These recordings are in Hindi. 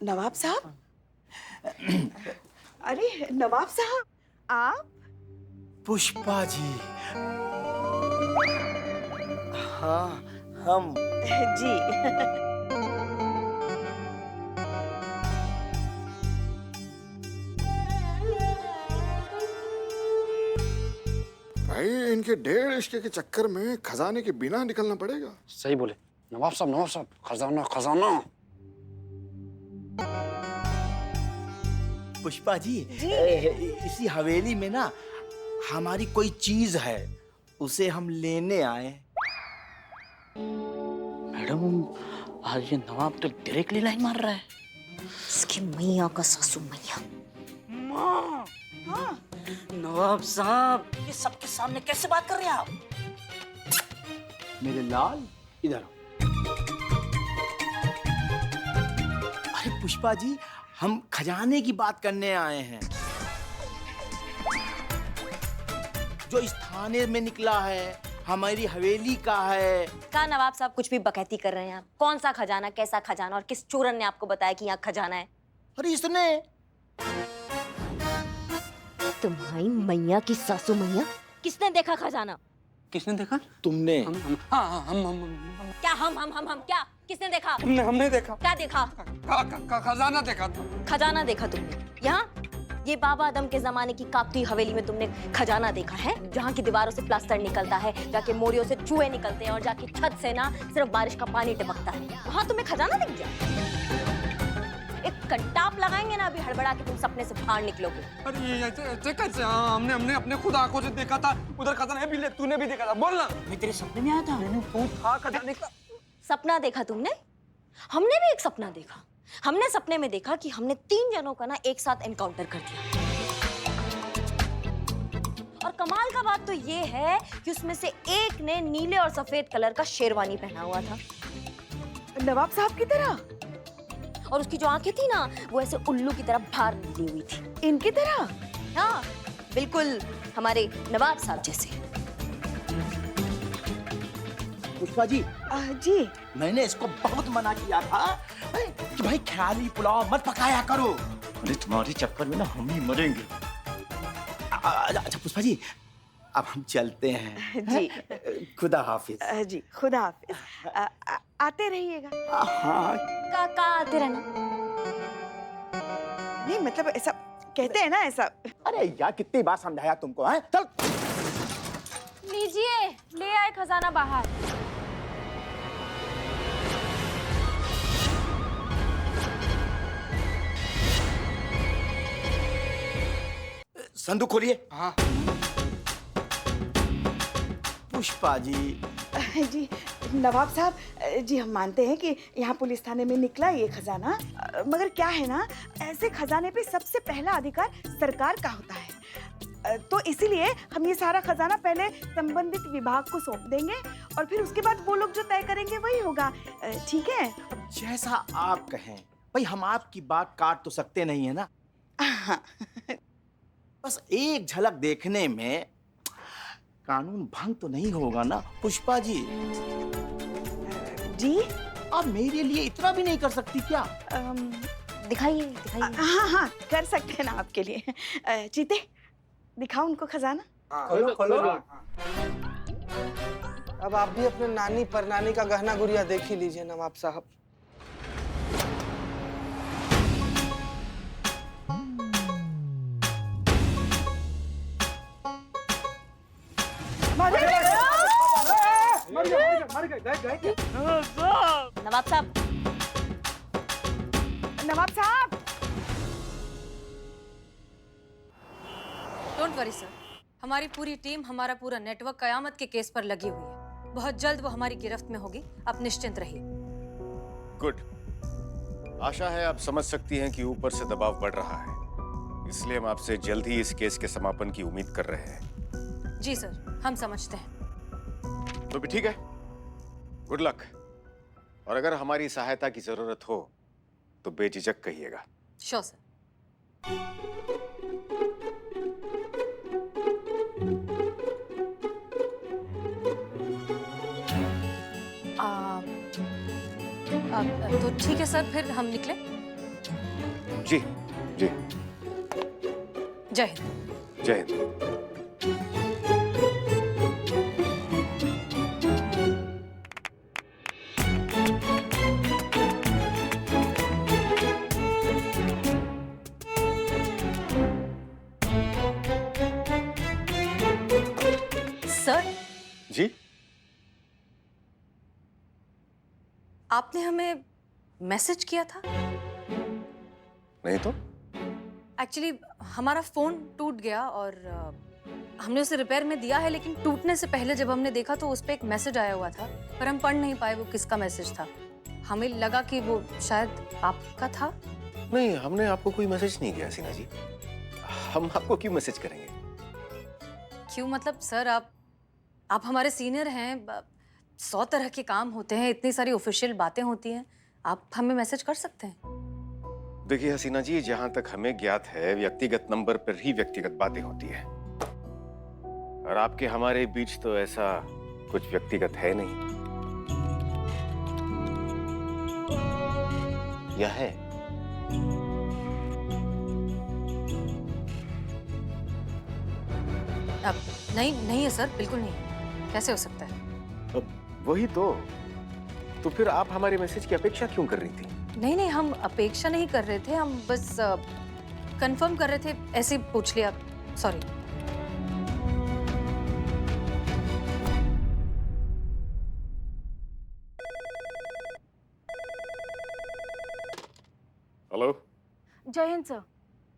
नवाब साहब। अरे नवाब साहब, आप? पुष्पा जी। हाँ, हम। जी। भाई इनके 1.5 रिश्ते के चक्कर में खजाने के बिना निकलना पड़ेगा। सही बोले नवाब साहब, खजाना खजाना। पुष्पा जी, इसी हवेली में ना हमारी कोई चीज है, उसे हम लेने आए। मैडम, आज ये नवाब तो डायरेक्टली लाइन मार रहा है। इसकी मैया का सासू मैया। माँ, हाँ। नवाब साहब, ये सबके सामने कैसे बात कर रहे हैं आप? मेरे लाल, इधर आओ। अरे पुष्पा जी, हम खजाने की बात करने आए हैं, जो इस थाने में निकला है, हमारी हवेली का है। का नवाब साहब कुछ भी बकैती कर रहे हैं आप? कौन सा खजाना, कैसा खजाना, और किस चोरन ने आपको बताया कि यहाँ खजाना है? अरे इसने। तुम्हारी मैया की सासू मैया। किसने देखा खजाना? किसने देखा? तुमने। हम। क्या हम क्या? किसने देखा? हमने देखा। क्या देखा? खजाना देखा। खजाना देखा तुमने? यहाँ ये बाबा आदम के जमाने की कापती हवेली में तुमने खजाना देखा है, जहाँ की दीवारों से प्लास्टर निकलता है, जाके मोरियों से चूहे निकलते हैं और जाके छत से ना सिर्फ बारिश का पानी टपकता है। वहाँ तुम्हें खजाना दिख गया? एक कंटाप लगाएंगे ना अभी हड़बड़ा के तुम सपने से बाहर निकलोगे। अरे कैसे? हमने अपने खुद आंखों से देखा था, उधर खजाना है भी, तूने भी देखा था। बोल ना। मैं तेरे सपने में आया था। तू था खजाने का। सपना देखा तुमने? हमने भी एक सपना देखा। हमने सपने में देखा कि हमने 3 जनों का ना एक साथ एनकाउंटर कर दिया। और कमाल का बात तो ये है कि उसमें से एक ने नीले और सफेद कलर का शेरवानी पहना हुआ था, नवाब साहब की तरह? और उसकी जो आंखें थी ना, वो ऐसे उल्लू की तरह बाहर निकली हुई थी। इनकी तरह? हाँ, बिल्कुल हमारे नवाब साहब जैसे। पुष्पा जी। जी। मैंने इसको बहुत मना किया था कि भाई ख्याली पुलाव मत पकाया करो। अरे तुम्हारे चक्कर में ना हम ही मरेंगे। अच्छा पुष्पा जी, अब हम चलते हैं। जी। खुदा हाफिज। जी खुदा हाफिज। आते रहिएगा। हाँ। का आते रहना? नहीं मतलब ऐसा कहते हैं ना, ऐसा। अरे यार, कितनी बार समझाया तुमको, हैं? चल। लीजिए, ले आए खजाना बाहर। संदूक खोलिए। हाँ। पुष्पा जी। जी नवाब साहब, जी हम मानते हैं कि यहाँ पुलिस थाने में निकला ये खजाना, मगर क्या है ना, ऐसे खजाने पे सबसे पहला अधिकार सरकार का होता है। तो इसीलिए हम ये सारा खजाना पहले संबंधित विभाग को सौंप देंगे और फिर उसके बाद वो लोग जो तय करेंगे वही होगा। ठीक है? जैसा आप कहें। भाई हम आपकी बात काट तो सकते नहीं है ना। हाँ। बस एक झलक देखने में कानून भंग तो नहीं होगा ना पुष्पा जी? जी आप मेरे लिए इतना भी नहीं कर सकती क्या? दिखाइए दिखाइए। हाँ हाँ कर सकते हैं ना आपके लिए। चीते दिखाओ उनको खजाना। खोलो खोलो। अब आप भी अपने नानी परनानी का गहना गुड़िया देख ही लीजिए नवाब साहब। नवाब साहब। नवाब साहब। डोंट वरी सर, हमारी पूरी टीम, हमारा पूरा नेटवर्क कयामत के केस पर लगी हुई है। बहुत जल्द वो हमारी गिरफ्त में होगी, आप निश्चिंत रहिए। गुड। आशा है आप समझ सकती हैं कि ऊपर से दबाव बढ़ रहा है, इसलिए हम आपसे जल्द ही इस केस के समापन की उम्मीद कर रहे हैं। जी सर, हम समझते हैं। तो भी ठीक है, गुड लक। और अगर हमारी सहायता की जरूरत हो तो बेझिझक कहिएगा। Sure sir. तो ठीक है सर, फिर हम निकले। जी जी। जय हिंद। जय हिंद। सर, जी, आपने हमें मैसेज किया था। नहीं तो? एक्चुअली हमारा फोन टूट गया और हमने उसे रिपेयर में दिया है, लेकिन टूटने से पहले जब हमने देखा तो उस पे एक मैसेज आया हुआ था, पर हम पढ़ नहीं पाए वो किसका मैसेज था। हमें लगा कि वो शायद आपका था। नहीं, हमने आपको कोई मैसेज नहीं किया हसीना जी। हम आपको क्यों मैसेज करेंगे? क्यों मतलब सर, आप हमारे सीनियर हैं। 100 तरह के काम होते हैं, इतनी सारी ऑफिशियल बातें होती हैं, आप हमें मैसेज कर सकते हैं। देखिए हसीना जी, जहां तक हमें ज्ञात है व्यक्तिगत नंबर पर ही व्यक्तिगत बातें होती है, और आपके हमारे बीच तो ऐसा कुछ व्यक्तिगत है नहीं। या है? अब नहीं है सर, बिल्कुल नहीं। कैसे हो सकता है? अब वही तो फिर आप हमारे मैसेज की अपेक्षा क्यों कर रही थी? नहीं, हम अपेक्षा नहीं कर रहे थे, हम बस कंफर्म कर रहे थे, ऐसे ही पूछ लिया। सॉरी। हेलो। जय हिंद सर।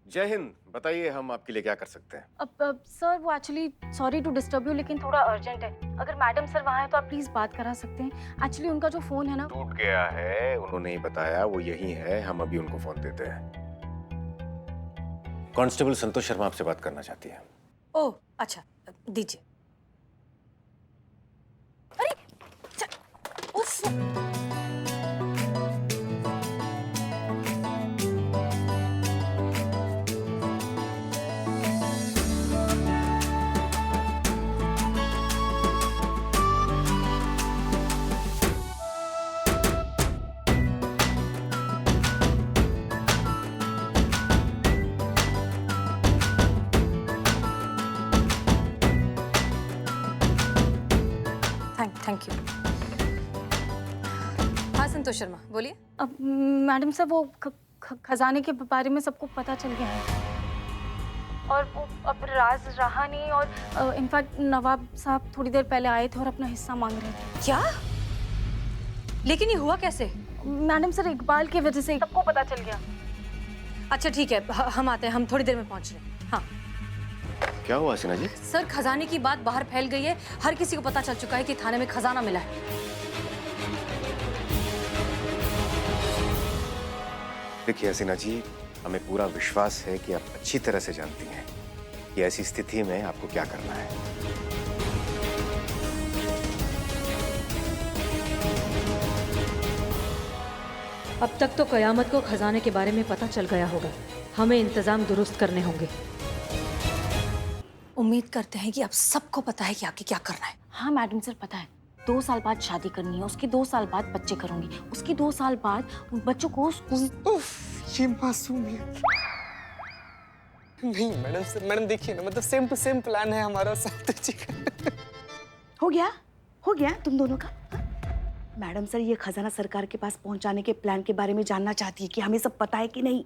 जय हिंद। बताइए हम आपके लिए क्या कर सकते हैं? अब सर, वो actually sorry to disturb you, लेकिन थोड़ा अर्जेंट है। अगर मैडम सर वहाँ है तो आप प्लीज बात करा सकते हैं। एक्चुअली उनका जो फोन है ना, टूट गया है, उन्होंने ही बताया, वो यही है। हम अभी उनको फोन देते हैं। कांस्टेबल संतोष शर्मा आपसे बात करना चाहती है। ओह अच्छा, दीजिए। अरे उस थैंक यू। हाँ संतोष शर्मा, बोलिए। अब मैडम सर, वो खजाने के बारे में सबको पता चल गया है, और वो अब राज रहा नहीं। और इनफैक्ट नवाब साहब थोड़ी देर पहले आए थे और अपना हिस्सा मांग रहे थे। क्या? लेकिन ये हुआ कैसे? मैडम सर, इकबाल की वजह से सबको पता चल गया। अच्छा ठीक है, हम आते हैं, हम थोड़ी देर में पहुंच रहे हैं। हाँ क्या हुआ हसीना जी? सर, खजाने की बात बाहर फैल गई है, हर किसी को पता चल चुका है कि थाने में खजाना मिला है। देखिए हसीना जी, हमें पूरा विश्वास है कि आप अच्छी तरह से जानती हैं कि ऐसी स्थिति में आपको क्या करना है। अब तक तो कयामत को खजाने के बारे में पता चल गया होगा, हमें इंतजाम दुरुस्त करने होंगे। उम्मीद करते हैं कि अब सबको पता है कि आगे क्या करना है। हाँ मैडम सर, पता है। 2 साल बाद शादी करनी है, उसके 2 साल बाद बच्चे करूंगी, उसके 2 साल बाद बच्चों को स्कूल। ये मासूमियत। नहीं मैडम सर, मैडम देखिए ना, मतलब सेम टू सेम प्लान है हमारा संतोष जी का। हो गया तुम दोनों का। हाँ? मैडम सर ये खजाना सरकार के पास पहुंचाने के प्लान के बारे में जानना चाहती है कि हमें सब पता है कि नहीं।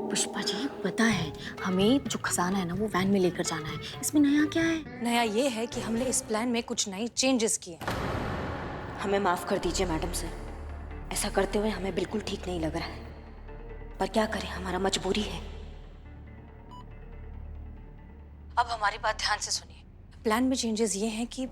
पुष्पा जी, पता है हमें जो खजाना है ना, वो वैन में लेकर जाना है। इसमें नया क्या है? नया ये है कि हमने इस प्लान में कुछ नई चेंजेस किए। हमें माफ कर दीजिए मैडम सर, ऐसा करते हुए हमें बिल्कुल ठीक नहीं लग रहा है, पर क्या करें, हमारा मजबूरी है। अब हमारी बात ध्यान से सुनिए। प्लान में चेंजेस ये हैं कि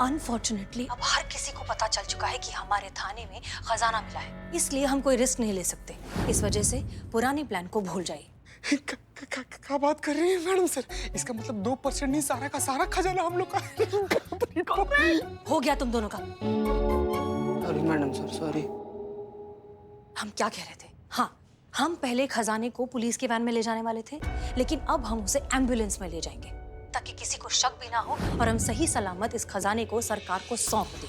अनफॉर्चुनेटली अब हर किसी को पता चल चुका है कि हमारे थाने में खजाना मिला है, इसलिए हम कोई रिस्क नहीं ले सकते। इस वजह से पुरानी प्लान को भूल जाइए। क्या बात कर रही है मैडम सर? इसका मतलब 2% नहीं, सारा का सारा खजाना हम लोग का। हो गया तुम दोनों का। Sorry madam sir, sorry. हम क्या कह रहे थे? हाँ, हम पहले खजाने को पुलिस के वैन में ले जाने वाले थे, लेकिन अब हम उसे एम्बुलेंस में ले जाएंगे ताकि किसी को शक भी ना हो और हम सही सलामत इस खजाने को सरकार को सौंप दें।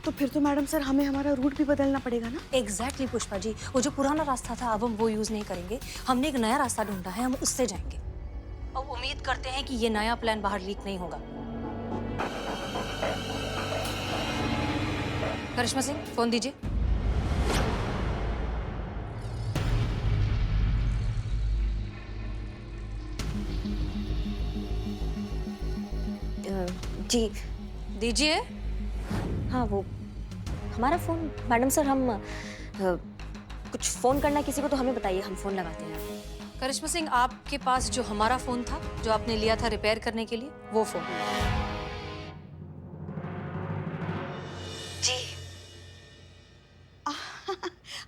तो फिर तो मैडम सर हमें हमारा रूट भी बदलना पड़ेगा ना। एग्जैक्टली पुष्पा जी, वो जो पुराना रास्ता था अब हम वो यूज नहीं करेंगे। हमने एक नया रास्ता ढूंढा है, हम उससे जाएंगे और उम्मीद करते हैं कि ये नया प्लान बाहर लीक नहीं होगा। करिश्मा सिंह, फोन दीजिए। जी दीजिए। हाँ, वो हमारा फोन मैडम सर, हम कुछ फोन करना है किसी को तो हमें बताइए, हम फोन लगाते हैं। करिश्मा सिंह, आपके पास जो हमारा फोन था जो आपने लिया था रिपेयर करने के लिए, वो फोन। जी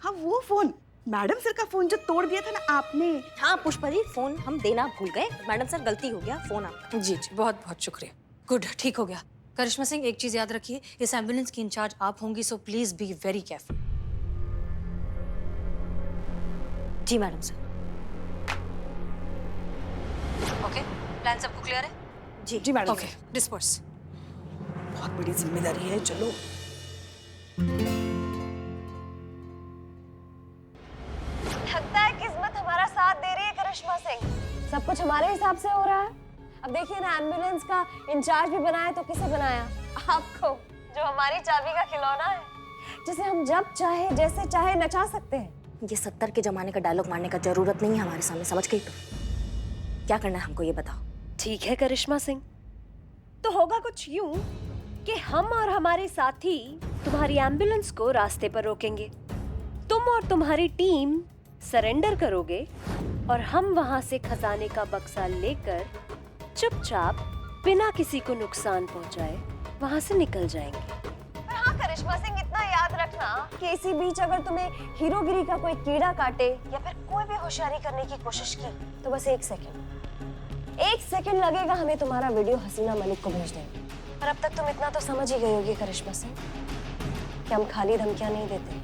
हाँ वो फोन, मैडम सर का फोन जो तोड़ दिया था ना आपने। हाँ पुष्पा जी, फोन हम देना भूल गए, मैडम सर गलती हो गया, फोन आपका। जी जी, बहुत बहुत शुक्रिया। गुड, ठीक हो गया। करिश्मा सिंह, एक चीज याद रखिए, इस एम्बुलेंस की इंचार्ज आप होंगी, so please be very careful. जी मैडम सर। ओके, प्लान सबको क्लियर है? जी जी मैडम ओके, डिस्पर्स। बहुत बड़ी जिम्मेदारी है, चलो। लगता है किस्मत हमारा साथ दे रही है करिश्मा सिंह, सब कुछ हमारे हिसाब से हो रहा है। अब देखिए ना, एम्बुलेंस का इंचार्ज भी बनाया तो किसे बनाया? आपको, जो हमारी चाबी का खिलौना है, जिसे हम जब चाहे जैसे चाहे नचा सकते हैं। ये 70 के जमाने का डायलॉग मारने का जरूरत नहीं है हमारे सामने, समझ गई तो? क्या करना है हमको ये बताओ। ठीक है करिश्मा सिंह, तो होगा कुछ यूं कि हम और हमारे साथी तुम्हारी एम्बुलेंस को रास्ते पर रोकेंगे, तुम और तुम्हारी टीम सरेंडर करोगे और हम वहां से खजाने का बक्सा लेकर चुपचाप बिना किसी को नुकसान पहुंचाए वहां से निकल जाएंगे। पर हाँ करिश्मा सिंह, इतना याद रखना कि इसी बीच अगर तुम्हें हीरोगिरी का कोई कीड़ा काटे या फिर कोई भी होशियारी करने की कोशिश की तो बस एक सेकंड लगेगा हमें तुम्हारा वीडियो हसीना मलिक को भेज देंगे। पर अब तक तुम इतना तो समझ ही गई होगी करिश्मा सिंह कि हम खाली धमकियां नहीं देते।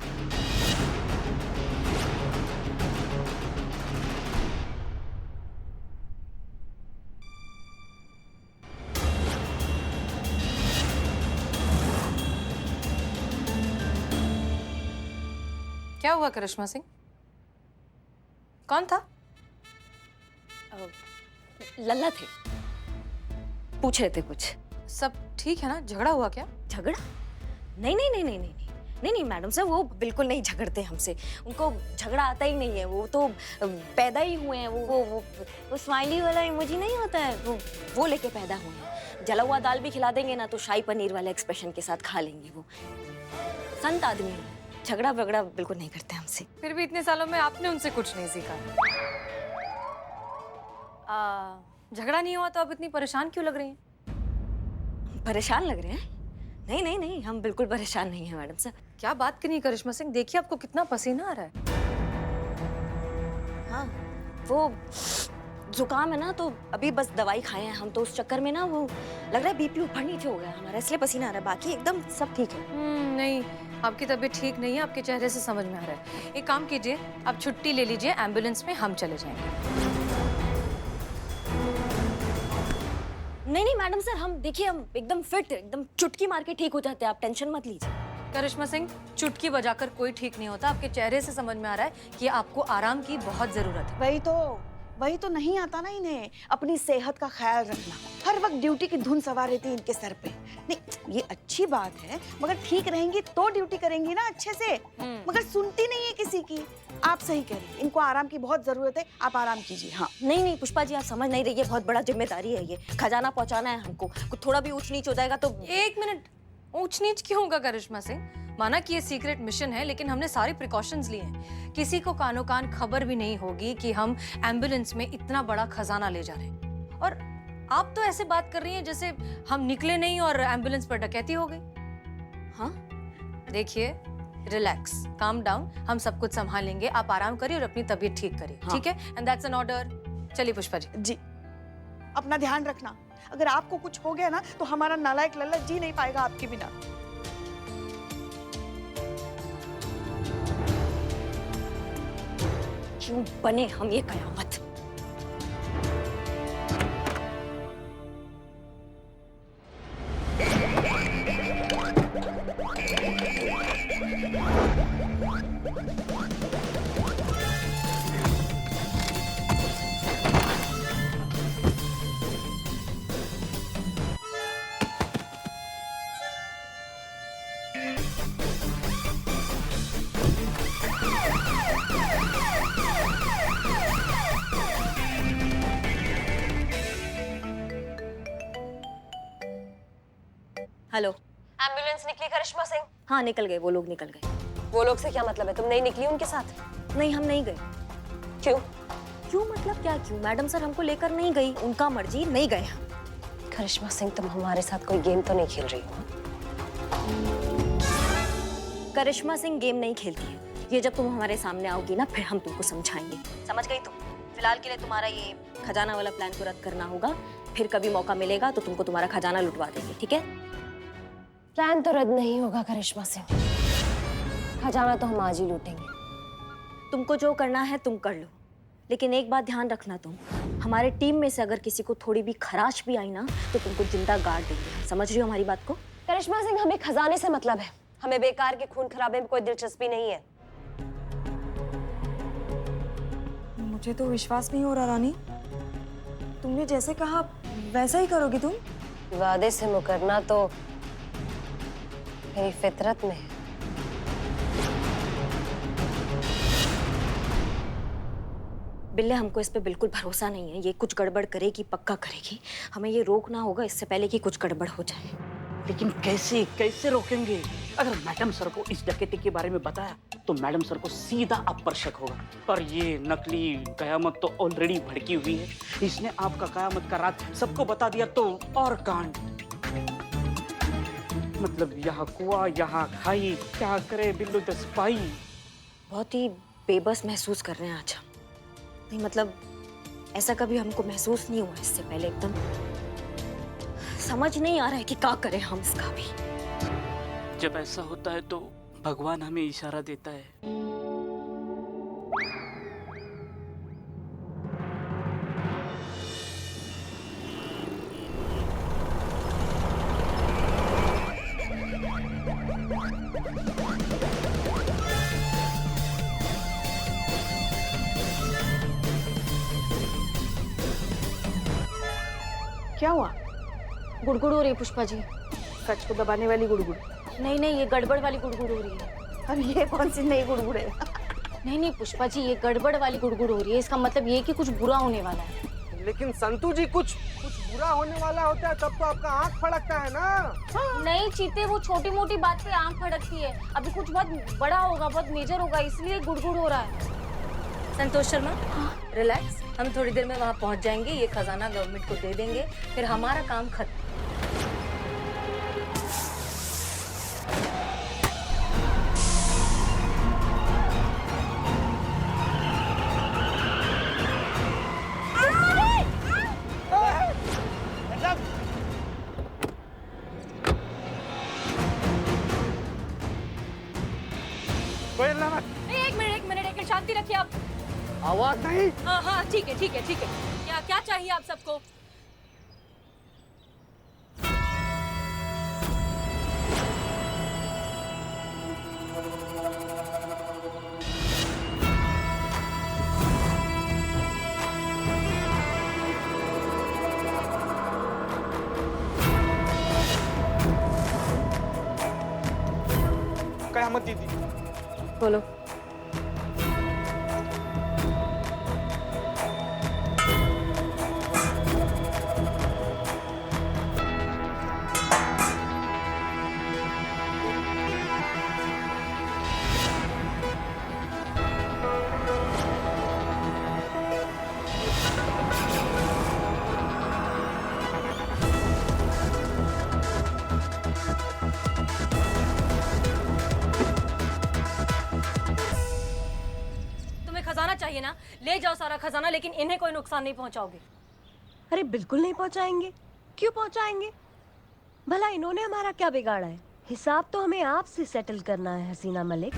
क्या हुआ करिश्मा सिंह? कौन था? लल्ला थे, पूछ रहे थे कुछ। सब ठीक है ना? झगड़ा हुआ क्या? झगड़ा? नहीं नहीं नहीं नहीं नहीं नहीं नहीं मैडम सर, वो बिल्कुल नहीं झगड़ते हमसे, उनको झगड़ा आता ही नहीं है, वो तो पैदा ही हुए हैं। वो स्माइली वाला इमोजी नहीं होता है, वो लेके पैदा हुए हैं। जला हुआ दाल भी खिला देंगे ना तो शाही पनीर वाले एक्सप्रेशन के साथ खा लेंगे। वो संत आदमी है, झगड़ा वगड़ा बिल्कुल नहीं करते हमसे। फिर भी इतने सालों में आपने उनसे कुछ नहीं सीखा। झगड़ा नहीं हुआ तो आप इतनी परेशान क्यों लग रही हैं? परेशान लग रहे हैं? नहीं नहीं नहीं, हम बिल्कुल परेशान नहीं हैं मैडम सर। क्या बात करनी है करिश्मा सिंह, देखिए आपको कितना पसीना आ रहा है। हाँ, वो जुकाम है ना, तो अभी बस दवाई खाए हैं हम, तो उस चक्कर में ना वो लग रहा है बीपी ऊपर नीचे हो गया हमारा, इसलिए पसीना आ रहा है, बाकी एकदम सब ठीक है। नहीं, आपकी तबीयत ठीक नहीं है, आपके चेहरे से समझ में आ रहा है। एक काम कीजिए, आप छुट्टी ले लीजिए, एम्बुलेंस में हम चले जाएंगे। नहीं नहीं मैडम सर, हम देखिए हम एकदम फिट, एकदम चुटकी मार के ठीक हो जाते हैं, आप टेंशन मत लीजिए। करिश्मा सिंह, चुटकी बजाकर कोई ठीक नहीं होता, आपके चेहरे से समझ में आ रहा है कि आपको आराम की बहुत जरूरत है। वही तो नहीं आता ना इन्हें अपनी सेहत का ख्याल रखना। हर वक्त ड्यूटी की धुन सवार रहती है इनके सर पे। नहीं, ये अच्छी बात है, मगर ठीक रहेंगी तो ड्यूटी करेंगी ना अच्छे से, मगर सुनती नहीं है किसी की। आप सही कह रही हैं, इनको आराम की बहुत जरूरत है, आप आराम कीजिए। हाँ नहीं नहीं पुष्पा जी, आप समझ नहीं रही है, बहुत बड़ा जिम्मेदारी है ये, खजाना पहुंचाना है हमको, कुछ थोड़ा भी ऊंच नीच हो जाएगा तो। एक मिनट, ऊंच नीच क्यों होगा करिश्मा सिंह? माना कि ये सीक्रेट मिशन है, लेकिन हमने सारे प्रिकॉशंस लिए हैं। किसी को कानो कान खबर भी नहीं होगी कि हम एम्बुलेंस में इतना बड़ा खजाना ले जा रहे हैं। और आप तो ऐसे बात कर रही हैं जैसे हम निकले नहीं और एम्बुलेंस पर डकैती हो गई। हाँ देखिए, रिलैक्स, काम डाउन, हम सब कुछ संभाल लेंगे, आप आराम करिए और अपनी तबीयत ठीक करिए। हाँ। ठीक है? And that's an order. चलिए पुष्पा जी। जी, अपना ध्यान रखना, अगर आपको कुछ हो गया ना तो हमारा नालायक लल्ला जी नहीं पाएगा आपके बिना। क्यों बने हम ये कयामत। हेलो। एम्बुलेंस निकली करिश्मा सिंह? हाँ निकल गए, वो लोग निकल गए। वो लोग से क्या मतलब है? तुम नहीं निकली उनके साथ? नहीं हम नहीं गए। क्यों? क्यों मतलब क्या क्यों? मैडम सर हमको लेकर नहीं गई, उनका मर्जी, नहीं गए हम। करिश्मा सिंह तुम हमारे साथ कोई गेम तो नहीं खेल रही हो? करिश्मा सिंह गेम नहीं खेलती है। ये जब तुम हमारे सामने आओगी ना फिर हम तुमको समझाएंगे, समझ गई तुम? फिलहाल के लिए तुम्हारा ये खजाना वाला प्लान को रद्द करना होगा, फिर कभी मौका मिलेगा तो तुमको तुम्हारा खजाना लुटवा देंगे, ठीक है? प्लान तो रद्द नहीं होगा करिश्मा सिंह, खजाना तो हम आज ही लूटेंगे। तुमको जो करना है तुम कर लो, लेकिन एक बात ध्यान रखना, तुम हमारे टीम में से अगर किसी को थोड़ी भी खराश भी आई ना तो तुमको जिंदा गाड़ देंगे, समझ रही हो हमारी बात को? करिश्मा सिंह हमें खजाने से मतलब है, हमें बेकार के खून खराबे में कोई दिलचस्पी नहीं है। मुझे तो विश्वास नहीं हो रहा रानी, तुमने जैसे कहा वैसा ही करोगी तुम? वादे से मुकरना तो मेरी फितरत में है। बिल्ले हमको इस पे बिल्कुल भरोसा नहीं है, ये कुछ गड़बड़ करेगी, पक्का करेगी। हमें ये रोकना होगा इससे पहले कि कुछ गड़बड़ हो जाए। लेकिन कैसे कैसे रोकेंगे? अगर मैडम सर को इस डकैती के बारे में बताया तो मैडम सर को सीधा आप पर शक होगा, और ये नकली कयामत तो ऑलरेडी भड़की हुई है। इसने आपका कयामत का राज सबको बता दिया तो और कांड। मतलब यहाँ कुआं यहाँ खाई, क्या करे बिल्लू द स्पाई। बहुत ही बेबस महसूस कर रहे हैं आज हम। नहीं मतलब ऐसा कभी हमको महसूस नहीं हुआ इससे पहले, एकदम समझ नहीं आ रहा है कि क्या करें हम इसका भी। जब ऐसा होता है तो भगवान हमें इशारा देता है। क्या हुआ? गुड़गुड़ हो रही है पुष्पा जी। सच को दबाने वाली गुड़गुड़? नहीं नहीं, ये गड़बड़ वाली गुड़गुड़ हो रही है। अब ये कौन सी नई गुड़गुड़ है? नहीं नहीं पुष्पा जी, ये गड़बड़ वाली गुड़गुड़ हो रही है। इसका मतलब ये कि कुछ बुरा होने वाला है। लेकिन संतू जी कुछ बुरा होने वाला होता है तब तो आपका आंख फड़कता है ना। नहीं चीते, वो छोटी मोटी बात पे आंख फड़कती है। अभी कुछ बहुत बड़ा होगा, बहुत मेजर होगा, इसलिए गुड़गुड़ हो रहा है। संतोष शर्मा, रिलैक्स, हम थोड़ी देर में वहाँ पहुँच जाएंगे। ये खजाना गवर्नमेंट को दे देंगे, फिर हमारा काम खत्म। एक मिनट, शांति रखिए आप। आवाज नहीं। हाँ हाँ ठीक है ठीक है ठीक है। क्या क्या चाहिए आप सबको? कयामत दीदी। बोलो। खजाना चाहिए ना, ले जाओ सारा खजाना, लेकिन इन्हें कोई नुकसान नहीं पहुंचाओगे। अरे बिल्कुल नहीं पहुंचाएंगे। क्यों पहुंचाएंगे? भला इन्होंने हमारा क्या बिगाड़ा है? हिसाब तो हमें आपसे सेटल करना है हसीना मलिक।